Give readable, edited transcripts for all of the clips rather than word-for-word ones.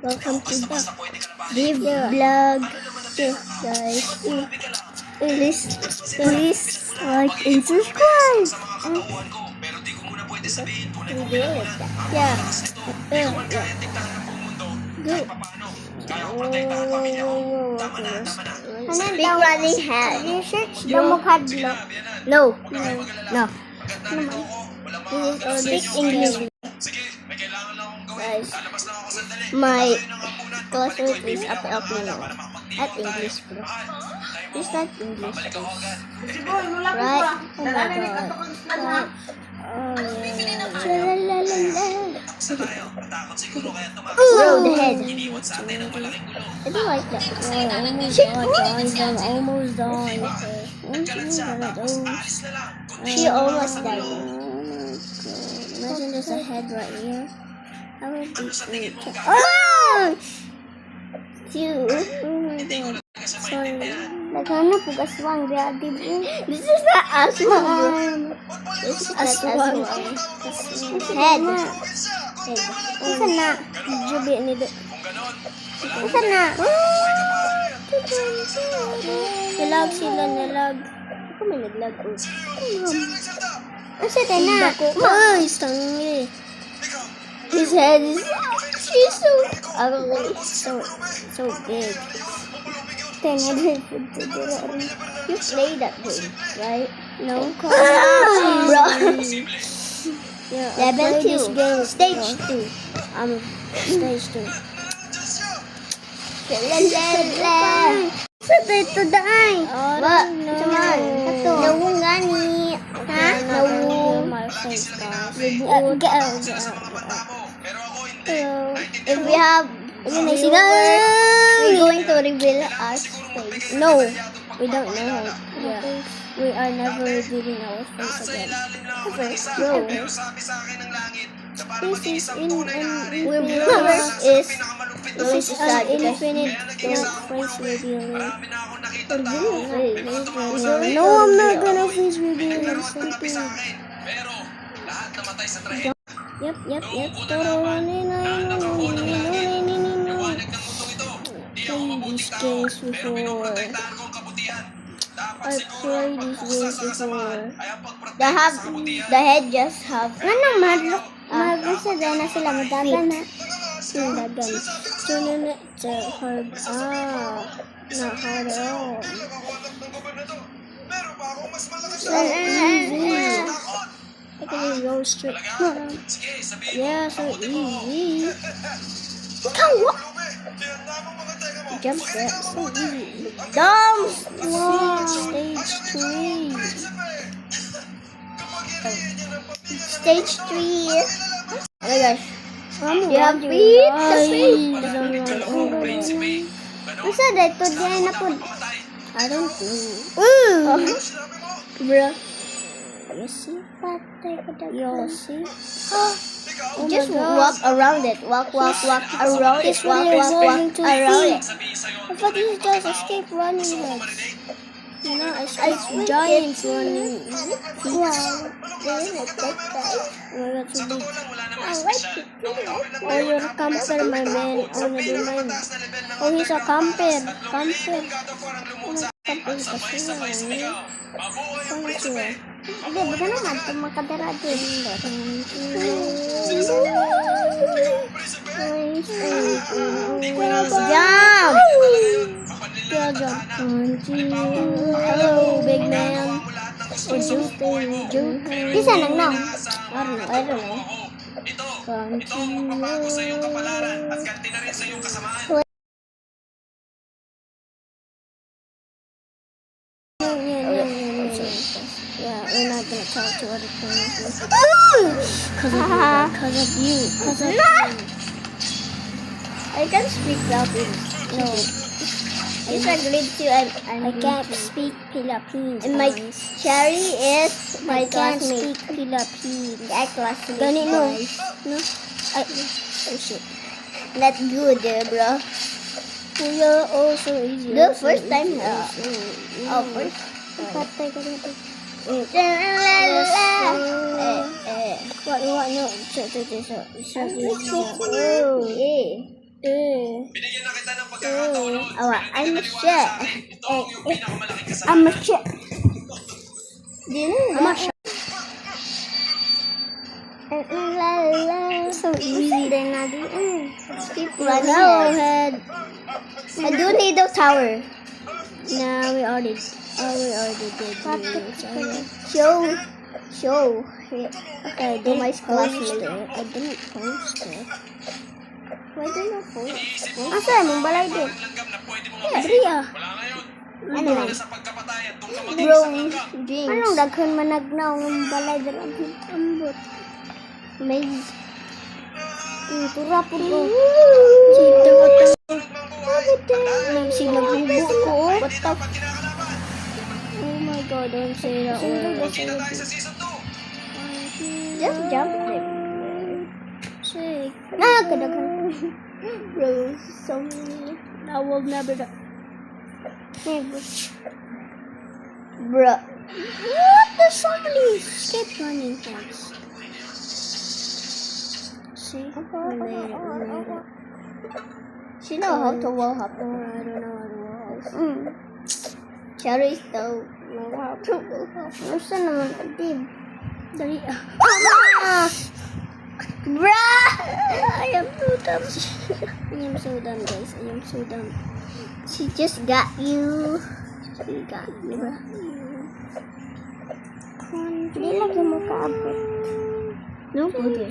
Welcome to the Live Vlog. Guys, please like and subscribe. Yeah. Big running head. You search the vocabulary. No. Speak English. Guys, my classmate is up at English, bro. It's not English, guys. Right? Oh my god. Right. Oh yeah. Bro, the head. I don't like that. I'm almost done. She almost died. Imagine there's a head right here. I would be oh! Phew. Oh my god. Sorry. Naghanap po aswang. This is not aswang. This is aswang. Head. Isa na. Jubi nito. Isa na. Nalag sila, nalag. Ako may naglag. Asa tayo na? Ay, stangi. His head is so ugly, so big. You play that game, right? No. Bro. Yeah, level 2. Stage 2. Stage 2. Sa dito daan. Ba? Cuman. Ito. Nawong gani. Ha? Nawong. If we have, we're going to reveal our face. No, we don't know. Yeah. We are never revealing our face again. No. This is an infinite face revealing. No, I'm not gonna face reveal something. Yep. Played these games before. I played these games before. The head just have. Ano madlo? Magusada na sila madagan na. Dagan. Sunod sa hard. Not hard at all. I can go straight. Yeah, so easy. Jump set, so easy. Dumb! Wow, stage 3. Stage 3. Oh my gosh. You have to eat the feet. What's that? I don't know. Ooh! Bro. You see? You see? Just walk around it. Walk around it. Walk around it. I thought you just escape running heads. No, it's giants running. Wow. That's so big. I like it. Oh, you're a camper, my man. Oh, never mind. Oh, he's a camper. Camper kasi yan. Hindi, baga naman itong makadara din. Jump! Hello, big man. Bisa nang now? I don't know. Ito ang mababago sa iyong kapalaran at ganti na rin sa iyong kasamaan. Yeah, we're not gonna talk to other players. Because of you. I can't speak Philippines. No. It's a grade 2. I can't speak Philippines. And my Cherry is my classmate. I can't speak Philippines. I classmate. Don't you know? No? Oh shit. Not good, bro. Yeah, also easy. The first time. First. Patay ka dito. What no? Binigyan na kita ng pagkakataon noon. Awa, Pero I'm hindi a ka naniwala shit. sa akin. Ito yung pinakamalaking kasalanan. I'm a shit. Do you know I'm a that? shit. La, la. So easy. Then I do. Keep Go running. ahead. I do need a tower. Nah, we already did. Show. Okay, Do my didn't post classmate. it. I didn't post it. Why do you post? Iniisip mo, Asa mong balay din? ang langgam na pwede mong Bria. Wala na yun. Ano Wala lang? na sa pagkapatayan. Doon ka Bro, mag-iisang langgam. James. anong daghan managnaw ng balay din ang ambot? May tura po ko. Sino ko to? Nagmang Si naghubo ko. What the dapat kinakalaban. Oh my god, don't say that word. Kita tayo sa season 2. Just jump there. Sick. Nakakadaghan. Bro, so many. I will never do. Bro. What? There's so many escape running things. See? We made it. She know how to wall hop. Oh, I don't know how to walk. Cherry still know how to wall hop. Nasa naman, Adib? Dali. Ah! Bruh! I am so dumb. I am so dumb, guys. I am so dumb. She just got you. She got you, bruh. Hindi lagi mo kaabot. No, pwede.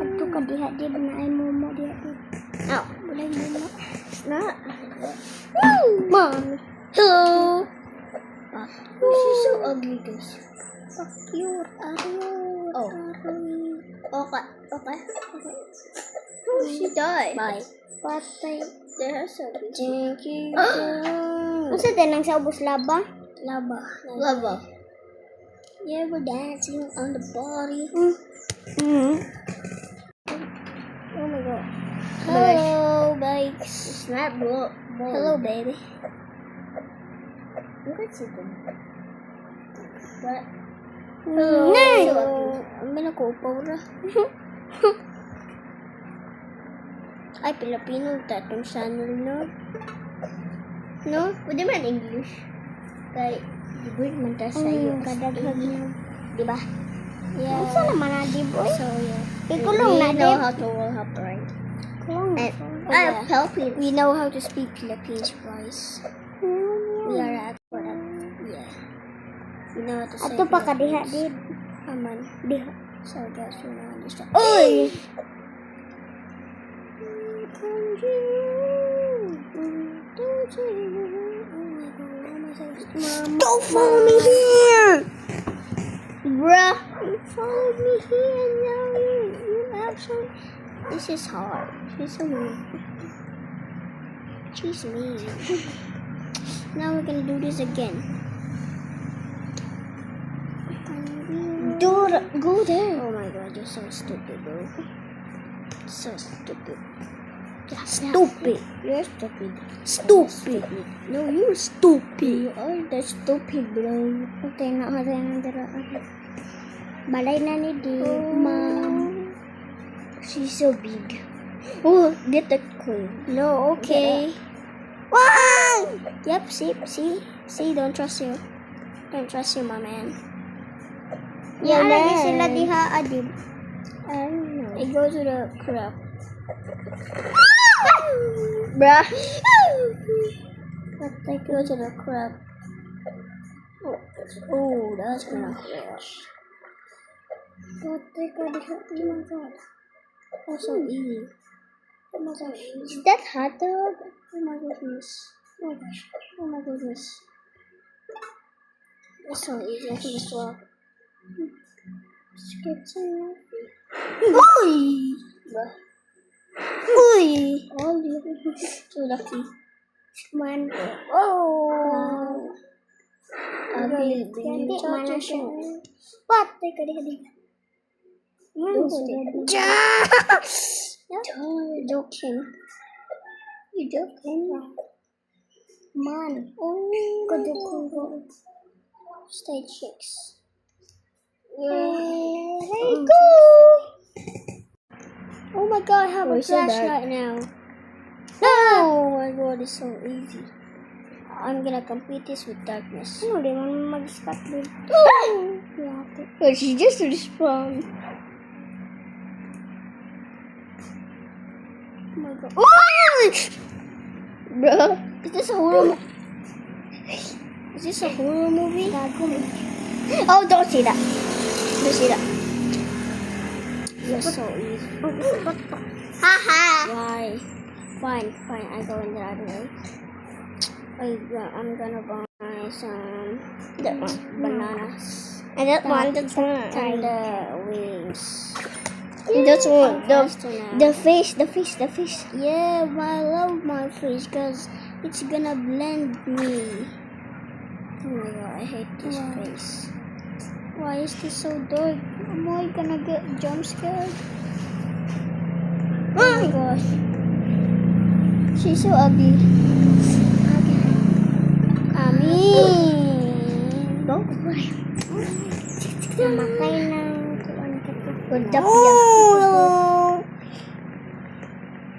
Ato ka diha-dib na ay mo mo diha-dib. No, wala yun mo. Na. Mom. Hello. She's so ugly, guys. Fuck you. Oh. Okay. Oh, she died. Bye. Patay. There's a Thank you. Ano din ang sa ubos laba? Lava. Lava. Yeah, we're dancing on the body. Mm-hmm. Oh my god. Hello, bikes. It's not bro. Hello, baby. Look at them. What? Hello. No. Ang minakupaw na. Ay, Pilipino tatong channel, no? No? Pwede man English. Kay, di ba man ta sa'yo kadagdag na. Diba? Yeah. Saan naman na, di boy? So, yeah. Ikulong na, We know di. how to wall hop, right? Kulong na. yeah. Help you. We know how to speak Philippines, guys. We are at for that. Yeah. We know how to say Ato pa ka diha, Philippines. di. Aman. Diha. So, guys, we know understand. Uy! Don't follow me here! Bruh! You followed me here and now you actually. This is hard. She's so mean. She's mean. Now we're gonna do this again. Dude, go there. Oh my god, you're so stupid, bro. So stupid. Yeah, Stupid. You're stupid. Stupid. No, you're stupid. You are the stupid, bro. Okay, na ka na dira. Balay na ni di, mom. She's so big. Oh, get the queen. No, okay. Wow! Yep, see, don't trust you. Don't trust you, my man. Yeah, Yeah, lagi man. sila diha, adib. I don't know. I go to the crap. Bruh. I go to the crap. Oh, that's gonna hurt. Patay ka diha. Oh my god. That's so easy. Oh my gosh. Is that hot dog? Oh my goodness. Oh my gosh. Oh my goodness. It's so easy. I can just walk. Skip some. Uy! Bruh. Uy! All you. So lucky. Man. Oh! Ugly. Hindi mana siya. Patay ka diha diha. You're joking. You joking? Man. Oh, Kadukong. stay chicks. Hey, go! Oh my god, I have a Why so dark? flashlight now. my god, it's so easy. I'm gonna compete this with darkness. Ano, di man mag-stop din. But she just respawned. Oh my god. Bro, is this a horror Is this a horror movie? Oh, don't see that. Don't see that. You're so easy. Haha! Why? Fine, I go in the other way. I'm gonna buy some bananas. I don't want the And time. the wings. That's one. Faster now. The fish. Yeah, I love my fish because it's gonna blend me. Oh my god, I hate this place. Why is this so dark? Am I gonna get jump scared? Oh my gosh. She's so ugly. Go. Namatay ng kuwan ka to. Wadap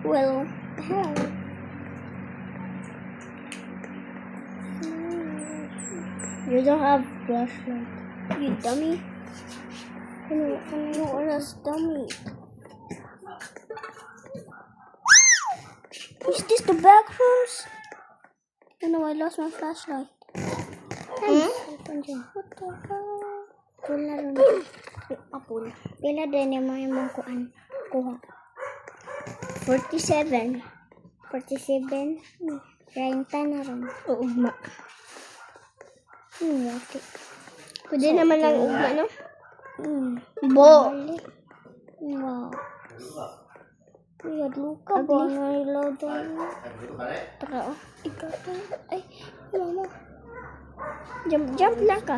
Well, You don't have flashlight. you dummy. You are a dummy. Is this the back rooms? Oh no, I lost my flashlight. What the hell? Pula ron. Apple. Pila din yung mga kuan. Kuha. 47. 47. 30 na ron. Oo, ugma. Wati. Pwede naman lang ugma, no? Bo. Wow. Weird mo ka ba? Nailaw doon. Tara, oh. Ikaw pa. Ay, mama. Jump lang ka.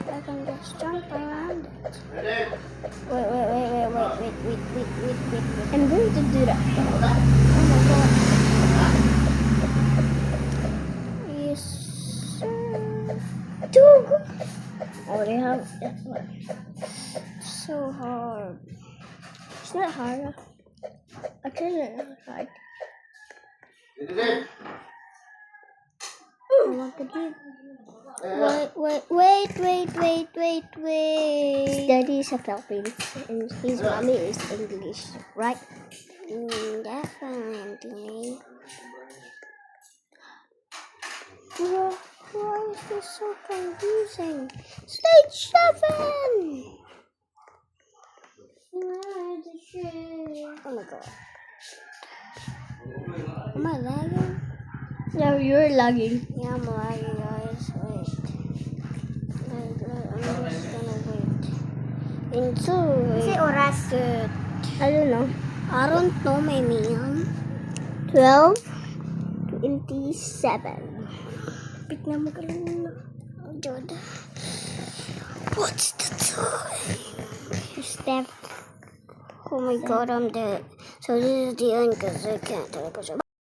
I can just jump around it. Wait. I'm going to do that. Oh my god. Yes, sir. Two. I already have that one. So hard. It's not hard. Actually, it's not hard. I want to do. Wait. Daddy is a Philippines and his mommy is English, right? Definitely. Bro, why is this so confusing? Stage 7! Oh my god. Am I lagging? Yeah, you're lagging. Yeah, I'm lagging, guys. Wait. I'm just gonna wait. Into Kasi oras. good. I don't know. I don't know, my man. 12:27. Pick na mo kayo. Oh, Jod. What's the time? Step. Oh my god, I'm dead. So this is the end because I can't talk.